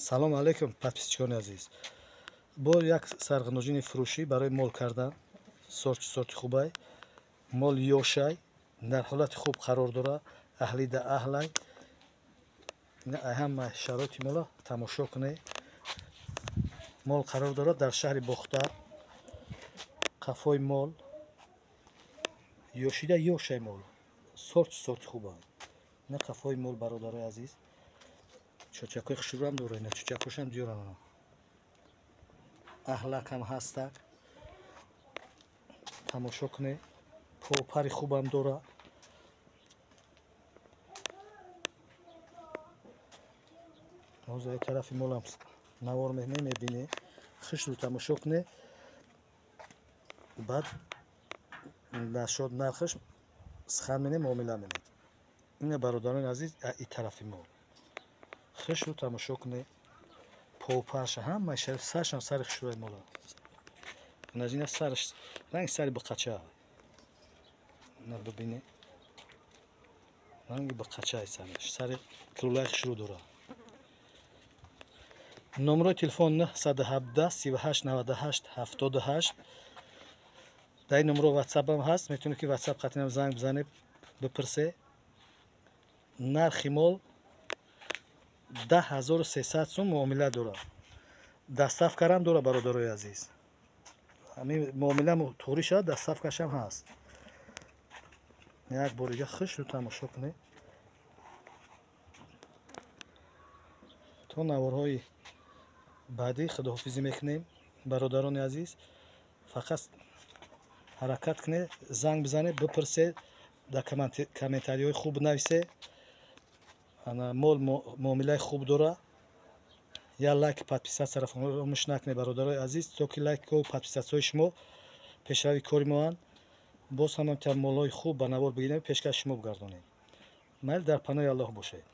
салом алейкум подписчикони азиз. Бо як сарғиножини фурӯшӣ барои мол кардан сорти хубай мол ёшай дар ҳолати хуб қарор дора аҳли да аҳлай ҳама шароити мола тамошо кунед. Мол қарор дора дар шаҳри Бохтар. қафои мол ёшида ёшай мол сорти хубай на қафои мол бародарои азиз. чӯчакои хушрӯам дора ина чӯчакошам диёрам аҳлакам ҳастак тамошо кунед. попари хубам дора ҳозир тарафи молам навор мебинед хушрӯ тамошо кунед. баъд нашод нархаш сухан менем муомила менем. ина бародарони азиз и тарафи мол хушрӯ тамошо кунед. попаша ҳамаи шариф саршам сари хушрӯи мола назина сарш ранги сари бақача на бубинед ранги бақачаи сараш сари кӯлаи хушрӯ дора. номерои телефон 917 38 98 78. дар ин номеро ватсапам ҳаст. метавонед ки ватсап қатъинам занг бизанед бипурсед. нархи мол 10300 сум муомила дора. доставкарам дора бародарои азиз. ҳамин муомиламо туғри шавад доставкашам ҳаст. як бор дига хушрӯ тамошо кунед. то наворҳои баъдӣ худоҳофизӣ мекунем бародарони азиз. фақат ҳаракат кунед занг бизанед бипурсед дар комментариҳои хуб нависед. мол муомилаи хуб дора. я лайк подписатсияро фаромӯш накунед бародарои азиз. то ки лайку подписатсияҳои шумо пешрави кори моанд. боз ҳам молҳои хуб ба навор бигирем пешкаши шумо бигардонем. майл дар паноҳи аллоҳ бошед.